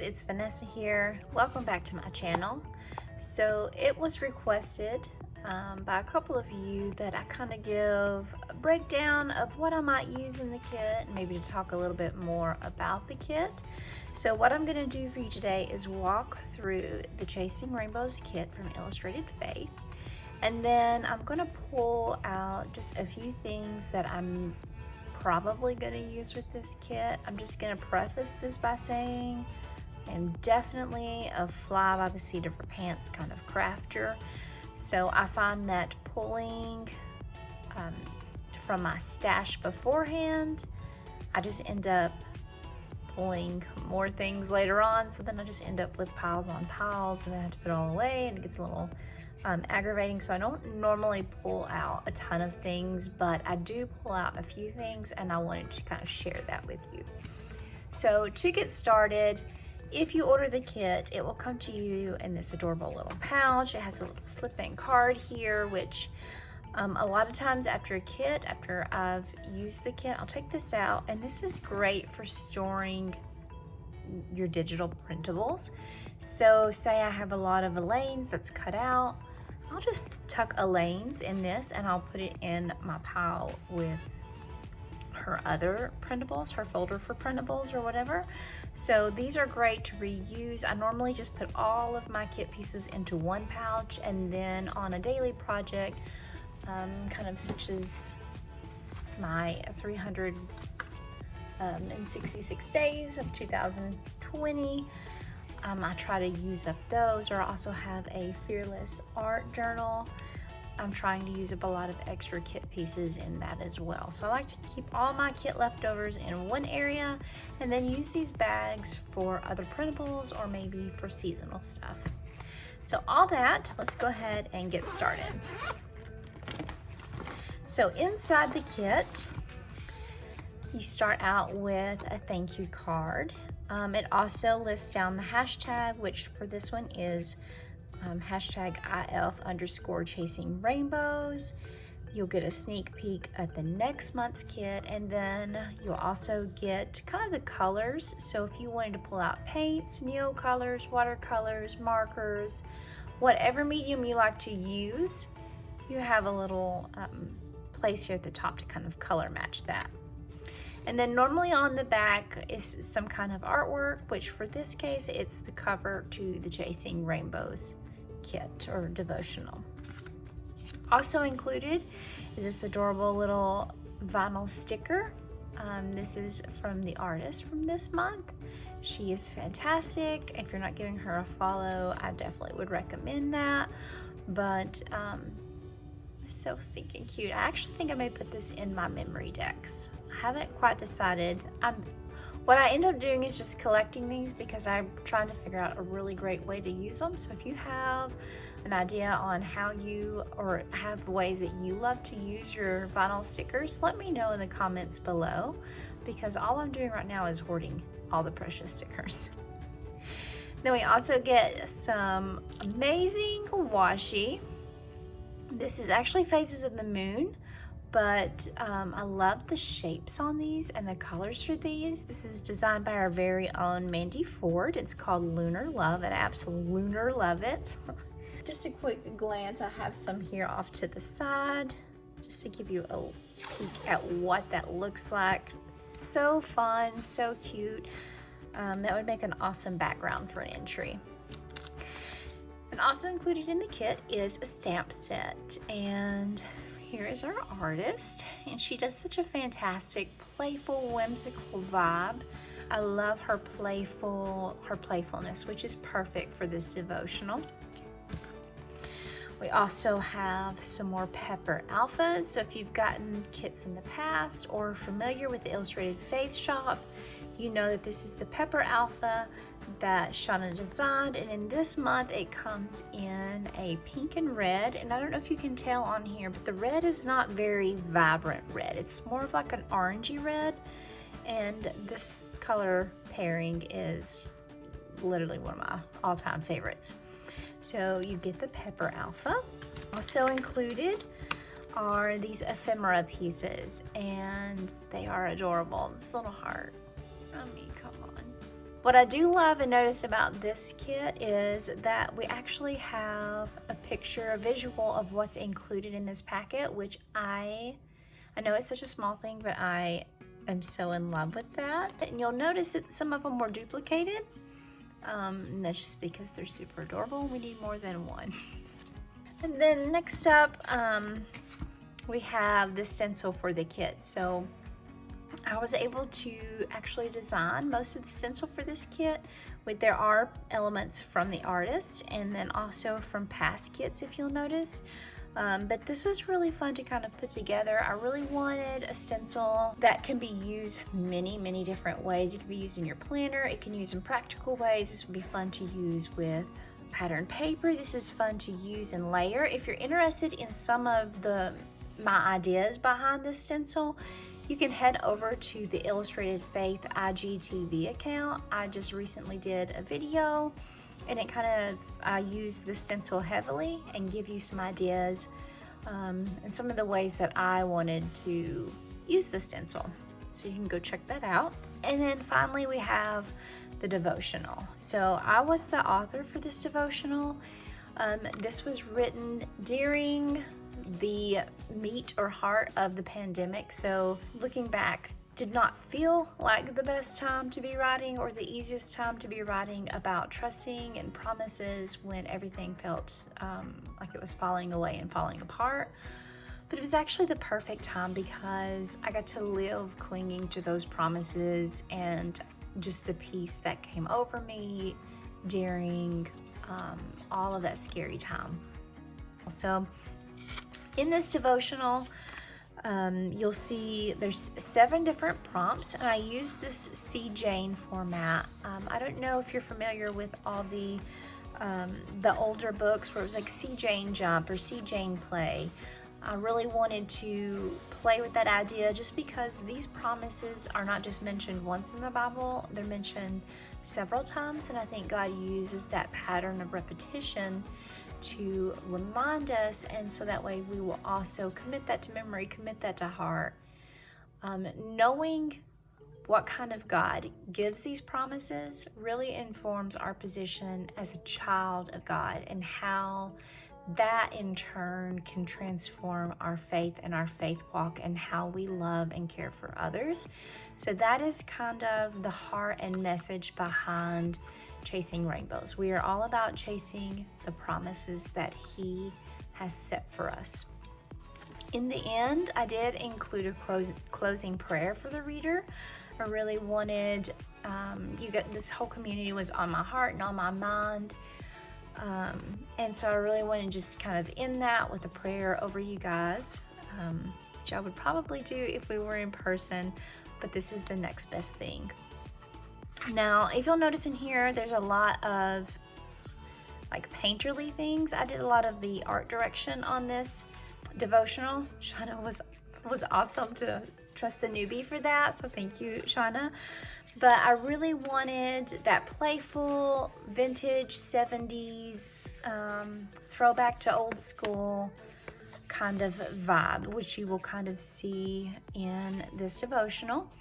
guys, it's Vanessa here. Welcome back to my channel. So it was requested by a couple of you that I kind of give a breakdown of what I might use in the kit, maybe to talk a little bit more about the kit. So what I'm going to do for you today is walk through the Chasing Rainbows kit from Illustrated Faith, and then I'm going to pull out just a few things that I'm probably going to use with this kit. I'm just going to preface this by saying I'm definitely a fly by the seat of her pants kind of crafter. So I find that pulling from my stash beforehand, I just end up pulling more things later on. So then I just end up with piles on piles, and then I have to put it all away, and it gets a little aggravating. So I don't normally pull out a ton of things, but I do pull out a few things, and I wanted to kind of share that with you. So to get started, if you order the kit, it will come to you in this adorable little pouch. It has a little slip-in card here, which a lot of times after I've used the kit, I'll take this out, and this is great for storing your digital printables. So say I have a lot of Elaine's that's cut out, I'll just tuck Elaine's in this, and I'll put it in my pile with her other printables, her folder for printables or whatever. So these are great to reuse. I normally just put all of my kit pieces into one pouch, and then on a daily project, kind of such as my 366 days of 2020, I try to use up those, or I also have a Fearless art journal. I'm trying to use up a lot of extra kit pieces in that as well. So I like to keep all my kit leftovers in one area, and then use these bags for other printables or maybe for seasonal stuff. So all that, let's go ahead and get started. So inside the kit, you start out with a thank you card. It also lists down the hashtag, which for this one is hashtag IF_chasing rainbows. You'll get a sneak peek at the next month's kit, and then you'll also get kind of the colors. So if you wanted to pull out paints, neo colors, watercolors, markers, whatever medium you like to use, you have a little place here at the top to kind of color match that. And then normally on the back is some kind of artwork, which for this case, it's the cover to the Chasing Rainbows kit or devotional. Also included is this adorable little vinyl sticker. This is from the artist from this month. She is fantastic. If you're not giving her a follow, I definitely would recommend that. But so stinking cute. I actually think I may put this in my memory decks. I haven't quite decided. What I end up doing is just collecting these because I'm trying to figure out a really great way to use them. So if you have an idea on how you, or have ways that you love to use your vinyl stickers, let me know in the comments below, because all I'm doing right now is hoarding all the precious stickers. Then we also get some amazing washi. This is actually Phases of the Moon, but I love the shapes on these and the colors for these. This is designed by our very own Mandy Ford. It's called Lunar Love, and I absolutely lunar love it. Just a quick glance, I have some here off to the side, just to give you a peek at what that looks like. So fun, so cute. That would make an awesome background for an entry. And also included in the kit is a stamp set, and here is our artist, and she does such a fantastic, playful, whimsical vibe. I love her playfulness, which is perfect for this devotional. We also have some more Pepper Alphas. So if you've gotten kits in the past or are familiar with the Illustrated Faith shop, you know that this is the Pepper Alpha that Shauna designed, and in this month it comes in a pink and red. And I don't know if you can tell on here, but the red is not very vibrant red. It's more of like an orangey red, and this color pairing is literally one of my all-time favorites. So you get the Pepper Alpha. Also included are these ephemera pieces, and they are adorable. This little heart, I mean, come on. What I do love and notice about this kit is that we actually have a picture, a visual of what's included in this packet, which I know it's such a small thing, but I am so in love with that. And you'll notice that some of them were duplicated. And that's just because they're super adorable and we need more than one. And then next up, we have the stencil for the kit. So I was able to actually design most of the stencil for this kit. There are elements from the artist and then also from past kits, if you'll notice. But this was really fun to kind of put together. I really wanted a stencil that can be used many different ways. It can be used in your planner. It can be used in practical ways. This would be fun to use with pattern paper. This is fun to use and layer. If you're interested in some of my ideas behind this stencil, you can head over to the Illustrated Faith IGTV account. I just recently did a video and I use the stencil heavily and give you some ideas and some of the ways that I wanted to use the stencil. So you can go check that out. And then finally we have the devotional. So I was the author for this devotional. This was written during the meat or heart of the pandemic. So looking back, did not feel like the best time to be writing or the easiest time to be writing about trusting and promises when everything felt like it was falling away and falling apart. But it was actually the perfect time because I got to live clinging to those promises and just the peace that came over me during all of that scary time. So in this devotional, you'll see there's 7 different prompts, and I use this C. Jane format. I don't know if you're familiar with all the older books where it was like C. Jane Jump or C. Jane Play. I really wanted to play with that idea just because these promises are not just mentioned once in the Bible, they're mentioned several times, and I think God uses that pattern of repetition to remind us, and so that way we will also commit that to memory, commit that to heart. Knowing what kind of God gives these promises really informs our position as a child of God and how that in turn can transform our faith and our faith walk and how we love and care for others. So that is kind of the heart and message behind Chasing Rainbows. We are all about chasing the promises that He has set for us. In the end, I did include a closing prayer for the reader. I really wanted, this whole community was on my heart and on my mind. And so I really want to just kind of end that with a prayer over you guys, which I would probably do if we were in person, but this is the next best thing. Now, if you'll notice in here, there's a lot of like painterly things. I did a lot of the art direction on this devotional. Shauna was awesome to trust a newbie for that, so thank you, Shauna. But I really wanted that playful, vintage 70s, throwback to old school kind of vibe, which you will kind of see in this devotional.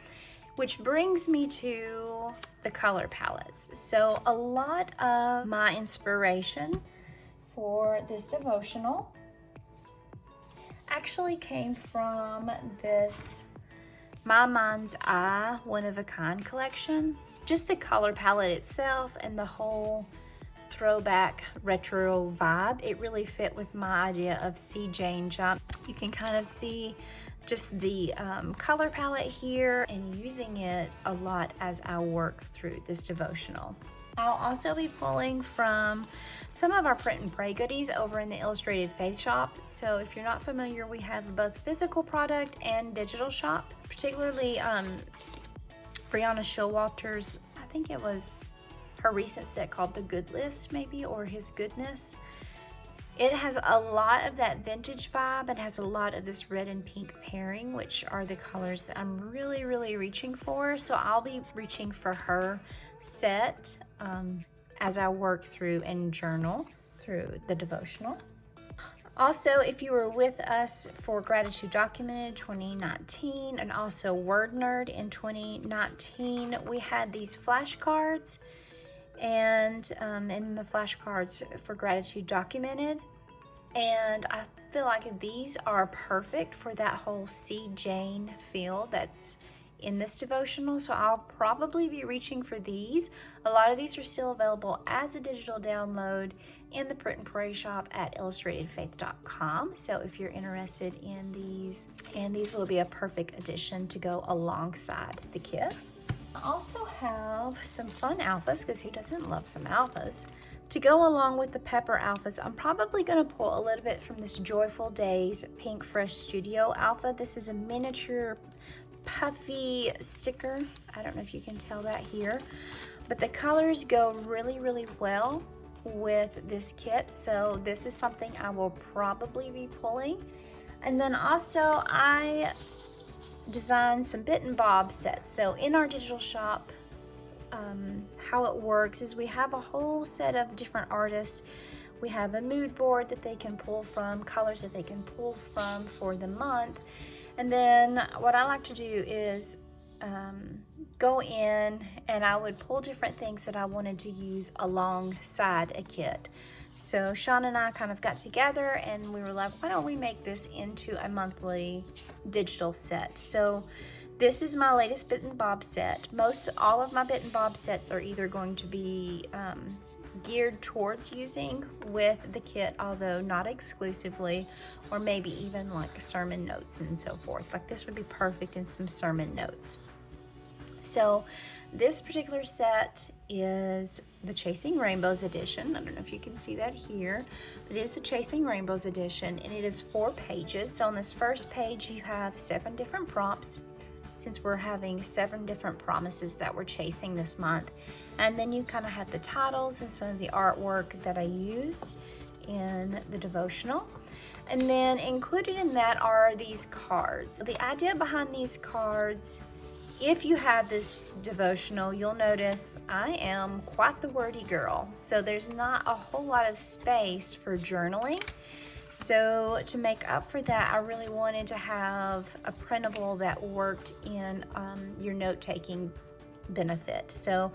Which brings me to the color palettes. So a lot of my inspiration for this devotional actually came from this My Mind's Eye one-of-a-kind collection. Just the color palette itself and the whole throwback retro vibe, it really fit with my idea of C. Jane Jump. You can kind of see just the color palette here and using it a lot as I work through this devotional. I'll also be pulling from some of our print and pray goodies over in the Illustrated Faith shop. So if you're not familiar, we have both physical product and digital shop, particularly Brianna Showalter's, I think it was her recent set called The Good List maybe, or His Goodness. It has a lot of that vintage vibe and has a lot of this red and pink pairing, which are the colors that I'm really reaching for. So I'll be reaching for her set as I work through and journal through the devotional. Also, if you were with us for Gratitude Documented 2019 and also Word Nerd in 2019, we had these flashcards, and in the flashcards for Gratitude Documented, and I feel like these are perfect for that whole See Jane feel that's in this devotional, so I'll probably be reaching for these. A lot of these are still available as a digital download in the print and pray shop at illustratedfaith.com. So if you're interested in these, and these will be a perfect addition to go alongside the kit. I also have some fun alphas, because who doesn't love some alphas? To go along with the pepper alphas, I'm probably going to pull a little bit from this Joyful Days Pink Fresh Studio alpha. This is a miniature puffy sticker. I don't know if you can tell that here, but the colors go really, really well with this kit. So this is something I will probably be pulling. And then also I designed some bit and bob sets. So in our digital shop, how it works is we have a whole set of different artists. We have a mood board that they can pull from, colors that they can pull from for the month. And then what I like to do is go in and I would pull different things that I wanted to use alongside a kit. So Sean and I kind of got together and we were like, why don't we make this into a monthly digital set? So this is my latest bit and bob set. All of my bit and bob sets are either going to be geared towards using with the kit, although not exclusively, or maybe even like sermon notes and so forth. Like this would be perfect in some sermon notes. So this particular set is the Chasing Rainbows edition. I don't know if you can see that here, but it is the Chasing Rainbows edition, and it is 4 pages. So on this first page you have 7 different prompts, since we're having 7 different promises that we're chasing this month. And then you kind of have the titles and some of the artwork that I used in the devotional. And then included in that are these cards. The idea behind these cards, if you have this devotional, you'll notice I am quite the wordy girl. So there's not a whole lot of space for journaling. So to make up for that, I really wanted to have a printable that worked in your note-taking benefit. So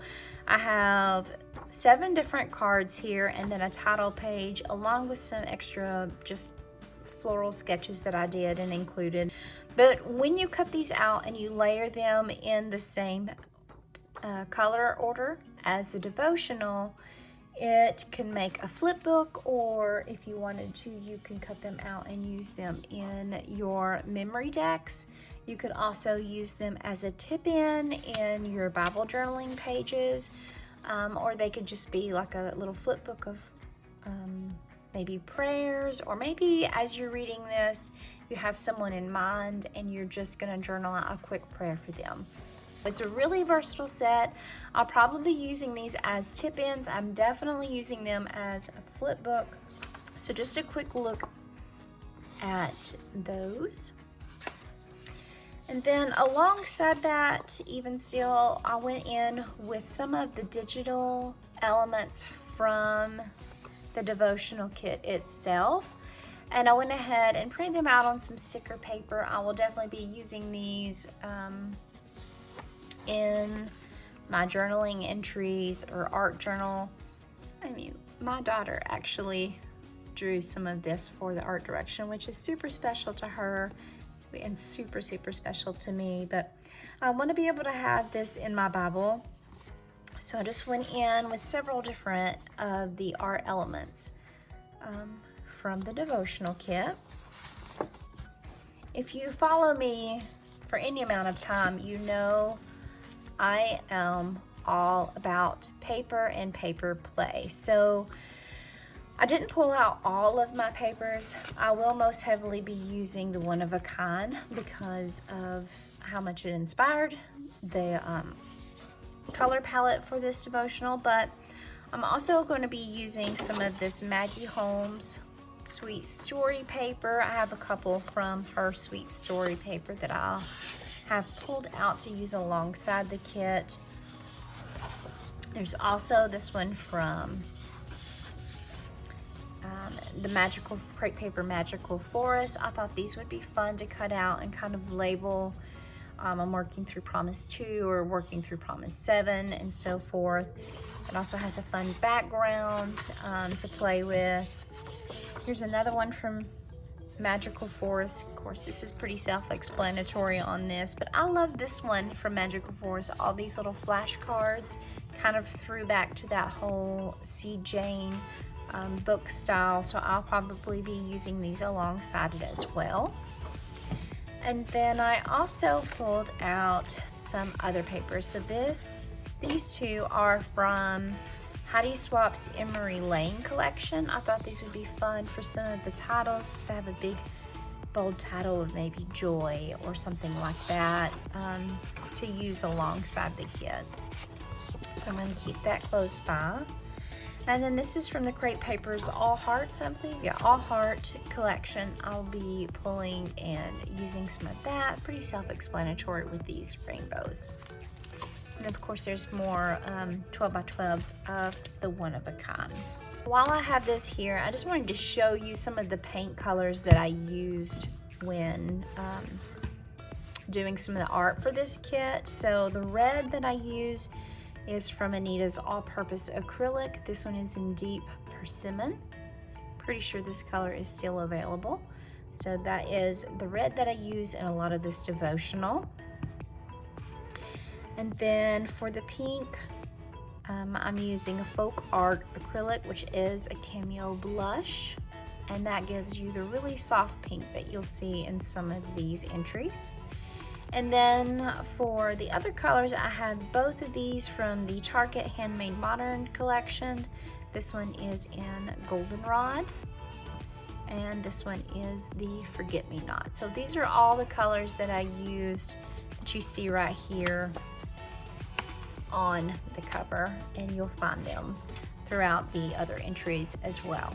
I have 7 different cards here, and then a title page along with some extra just floral sketches that I did and included. But when you cut these out and you layer them in the same color order as the devotional, it can make a flip book, or if you wanted to, you can cut them out and use them in your memory decks. You could also use them as a tip-in in your Bible journaling pages, or they could just be like a little flip book of maybe prayers, or maybe as you're reading this, you have someone in mind and you're just going to journal out a quick prayer for them. It's a really versatile set. I'll probably be using these as tip-ins. I'm definitely using them as a flip book. So just a quick look at those. And then alongside that, even still, I went in with some of the digital elements from the devotional kit itself. And I went ahead and printed them out on some sticker paper. I will definitely be using these in my journaling entries or art journal. I mean, my daughter actually drew some of this for the art direction, which is super special to her and super, super special to me. But I want to be able to have this in my Bible. So I just went in with several different of the art elements from the devotional kit. If you follow me for any amount of time, you know I am all about paper and paper play. So I didn't pull out all of my papers. I will most heavily be using the one of a kind because of how much it inspired the color palette for this devotional, but I'm also going to be using some of this Maggie Holmes Sweet Story paper. I have a couple from her Sweet Story paper that I'll have pulled out to use alongside the kit. There's also this one from the magical crepe paper magical forest. I thought these would be fun to cut out and kind of label. I'm working through promise 2 or working through promise 7 and so forth. It also has a fun background to play with. Here's another one from Magical Forest. Of course, this is pretty self-explanatory on this, but I love this one from Magical Forest. All these little flashcards kind of threw back to that whole C. Jane book style, so I'll probably be using these alongside it as well. And then I also pulled out some other papers. So these two are from Heidi Swapp's Emery Lane collection. I thought these would be fun for some of the titles, just to have a big bold title of maybe Joy or something like that to use alongside the kit. So I'm going to keep that close by. And then this is from the Crepe Papers All Hearts, I believe. Yeah, All Heart collection. I'll be pulling and using some of that. Pretty self-explanatory with these rainbows. And of course, there's more 12 by 12s of the one of a kind. While I have this here, I just wanted to show you some of the paint colors that I used when doing some of the art for this kit. So the red that I use is from Anita's All-Purpose Acrylic. This one is in Deep Persimmon. Pretty sure this color is still available. So that is the red that I use in a lot of this devotional. And then for the pink, I'm using a Folk Art Acrylic, which is a Cameo Blush. And that gives you the really soft pink that you'll see in some of these entries. And then for the other colors, I had both of these from the Target Handmade Modern collection. This one is in Goldenrod, and this one is the Forget Me Not. So these are all the colors that I used that you see right here on the cover, and you'll find them throughout the other entries as well.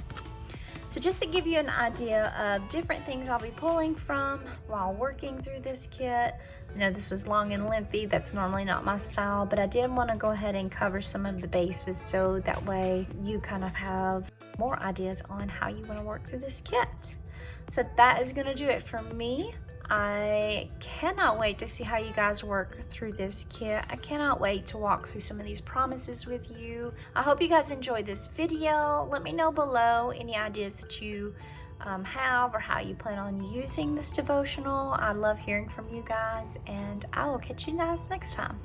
So just to give you an idea of different things I'll be pulling from while working through this kit. I know this was long and lengthy, that's normally not my style, but I did want to go ahead and cover some of the bases so that way you kind of have more ideas on how you want to work through this kit. So that is going to do it for me. I cannot wait to see how you guys work through this kit. I cannot wait to walk through some of these promises with you. I hope you guys enjoyed this video. Let me know below any ideas that you have or how you plan on using this devotional. I love hearing from you guys, and I will catch you guys next time.